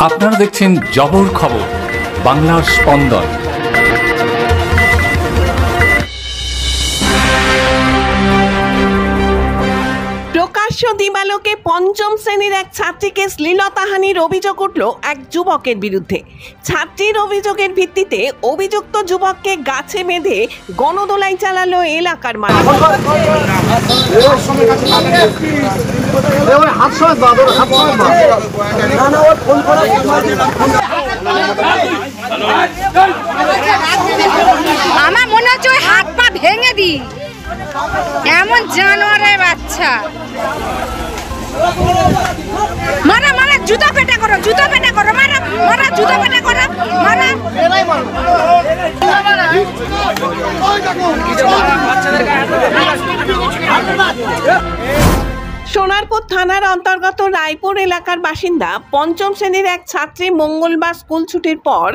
আপনারা দেখছেন জবর খবর, বাংলার স্পন্দন। প্রকাশ্য দিবালোকে পঞ্চম শ্রেণীর এক ছাত্রীকে শ্লীলতাহানির অভিযোগ উঠল এক যুবকের বিরুদ্ধে। ছাত্রীর অভিযোগের ভিত্তিতে অভিযুক্ত যুবককে গাছে বেঁধে গণদোলাই চালালো এলাকার মানুষ। আমার মনে হচ্ছে ওই হাত পা ভেঙে দিই, এমন জানোয়ারের বাচ্চা। মারা মারা, জুতো পেটা করো, জুতো পেটা করো, মারা মারা, জুতো পেটা করো, মারা। সোনারপুর থানার অন্তর্গত রায়পুর এলাকার বাসিন্দা পঞ্চম শ্রেণীর এক ছাত্রী মঙ্গলবার স্কুল ছুটির পর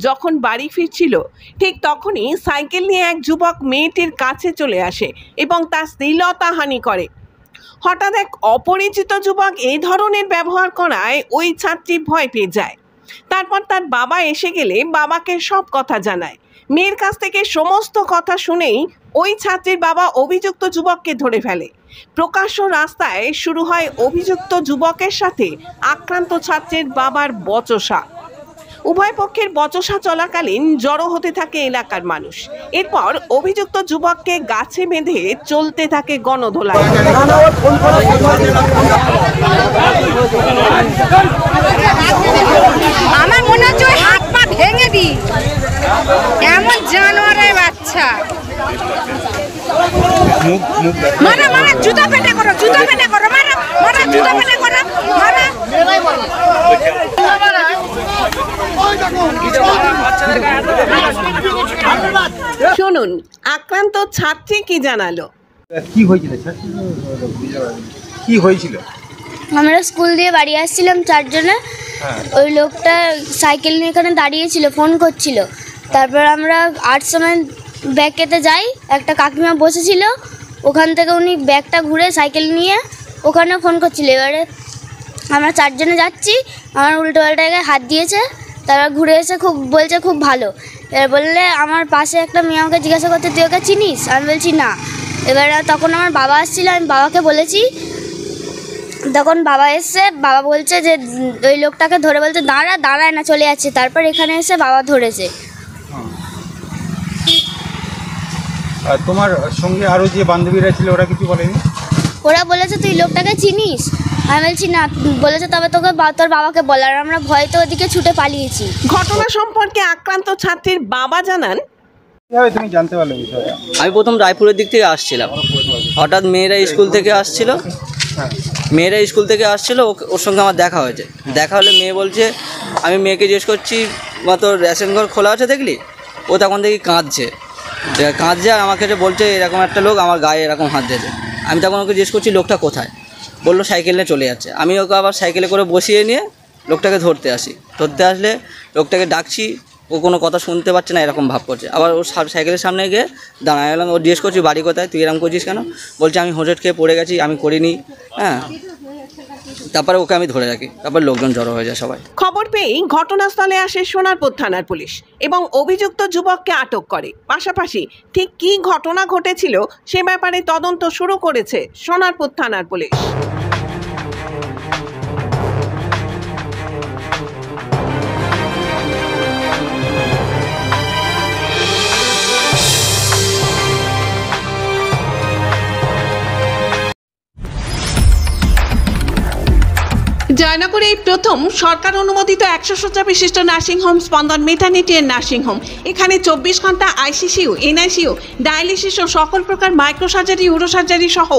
যখন বাড়ি ফিরছিল, ঠিক তখনই সাইকেল নিয়ে এক যুবক মেয়েটির কাছে চলে আসে এবং তার শ্লীলতাহানি করে। হঠাৎ এক অপরিচিত যুবক এই ধরনের ব্যবহার করায় ওই ছাত্রী ভয় পেয়ে যায়। তারপর তার বাবা এসে গেলে বাবাকে সব কথা জানায়। মেয়ের কাছ থেকে সমস্ত কথা শুনেই ওই ছাত্রীর বাবা অভিযুক্ত যুবককে ধরে ফেলে। প্রকাশ্য রাস্তায় শুরু হয় অভিযুক্ত যুবকের সাথে আক্রান্ত ছাত্রীর বাবার বচসা। উভয় পক্ষের বচসা চলাকালীন জড়ো হতে থাকে এলাকার মানুষ। এরপর অভিযুক্ত যুবককে গাছে বেঁধে চলতে থাকে গণধোলাই। আমার মনে হচ্ছে ওই হাত পা ভেঙে দিই, এমন জানোয়ারের বাচ্চা। মারা মারা, জুতো পেটা করো, জুতো পেটা করো, মারা মারা, জুতো পেটা করো, মারা। শুনুন আক্রান্ত ছাত্রী কি জানালো। কি হয়েছিল স্যার? কি হয়েছিল? আমরা স্কুল দিয়ে বাড়ি আসছিলাম চারজনে। ওই লোকটা সাইকেল নিয়ে এখানে দাঁড়িয়েছিল, ফোন করছিল। তারপর আমরা 8 সময় ব্যাগ কেটে যাই, একটা কাকিমা বসেছিল, ওখান থেকে উনি ব্যাগটা ঘুরে সাইকেল নিয়ে ওখানে ফোন করছিল। এবারে আমরা চারজনে যাচ্ছি, আমার উল্টো পাল্টা গায়ে হাত দিয়েছে। তারপর ঘুরে এসে বলছে খুব ভালো। এবার বললে আমার পাশে একটা মেয়ে আমাকে জিজ্ঞাসা করতে, তুই ওকে চিনিস? আমি বলছি না। এবার তখন আমার বাবা আসছিল, আমি বাবাকে বলেছি। তখন বাবা এসে বাবা বলছে যে ওই লোকটাকে ধরে বলছে দাঁড়ায় না, চলে যাচ্ছে। তারপর এখানে এসে বাবা ধরেছে। আর তোমার সঙ্গে আরও যে বান্ধবীরা ছিল ওরা কিছু বলেনি? ওরা বলেছে তুই লোকটাকে চিনিস? আমি বলছি না। বলেছে তবে তোকে তোর বাবাকে বল। আর আমরা ভয়তে ওদিকে ছুটে পালিয়েছি। ঘটনা সম্পর্কে আক্রান্ত ছাত্রীর বাবা জানান, তুমি জানতে পারলে বিষয়টা? আমি প্রথম রায়পুরের দিক থেকে আসছিলাম, হঠাৎ মেয়েরা স্কুল থেকে আসছিল, ওর সঙ্গে আমার দেখা হয়েছে। দেখা হলে মেয়ে বলছে, আমি মেয়েকে জিজ্ঞেস করছি মা তোর রেশন ঘর খোলা আছে দেখলি? ও তখন দেখি কাঁদছে আর আমাকে বলছে এরকম একটা লোক আমার গায়ে এরকম হাত দিয়েছে। আমি তখন ওকে জিজ্ঞেস করছি লোকটা কোথায়? বললো সাইকেল নিয়ে চলে যাচ্ছে। আমি ওকে আবার সাইকেলে করে বসিয়ে নিয়ে লোকটাকে ধরতে আসলে লোকটাকে ডাকছি, ও কোনো কথা শুনতে পাচ্ছে না, এরকম ভাব করছে। আবার ওর সাইকেলের সামনে গিয়ে দাঁড়ায় গেলাম। ও জিজ্ঞেস করছি বাড়ি কোথায়, তুই এরকম করছিস কেন? বলছে আমি হোঁচট খেয়ে পড়ে গেছি, আমি করিনি। তারপরে ওকে আমি ধরে রাখি, তারপর লোকজন জড়ো হয়ে যায় সবাই। খবর পেয়েই ঘটনাস্থলে আসে সোনারপুর থানার পুলিশ এবং অভিযুক্ত যুবককে আটক করে। পাশাপাশি ঠিক কী ঘটনা ঘটেছিল সে ব্যাপারে তদন্ত শুরু করেছে সোনারপুর থানার পুলিশ। জয়নগরে এই প্রথম সরকার অনুমোদিত 100 শয্যা বিশিষ্ট নার্সিংহোম স্পন্দন মেটার্নিটি এন্ড নার্সিংহোম। এখানে 24 ঘন্টা আইসিসিউ, এনআইসিউ, ডায়ালিসিস ও সকল প্রকার মাইক্রোসার্জারি, ইউরোসার্জারি সহ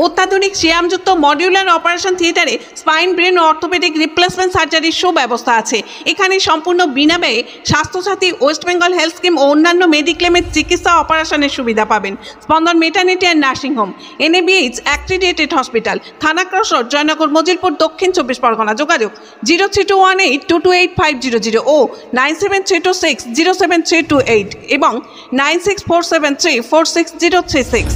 অত্যাধুনিক সিয়ামযুক্ত মডিউলার অপারেশন থিয়েটারে স্পাইন, ব্রেন ও অর্থোপেডিক রিপ্লেসমেন্ট সার্জারির সুব্যবস্থা আছে। এখানে সম্পূর্ণ বিনাব্যয়ে Swasthya Sathi, West Bengal health scheme ও অন্যান্য মেডিক্লেমের চিকিৎসা অপারেশনের সুবিধা পাবেন। Spandan maternity and nursing home, NABH accredited hospital, Thana Cross Road, Joynagar, Majilpur, Dakshin 24 Pargana. যোগাযোগ 0321822500 ও 9732607328 এবং 9647346036।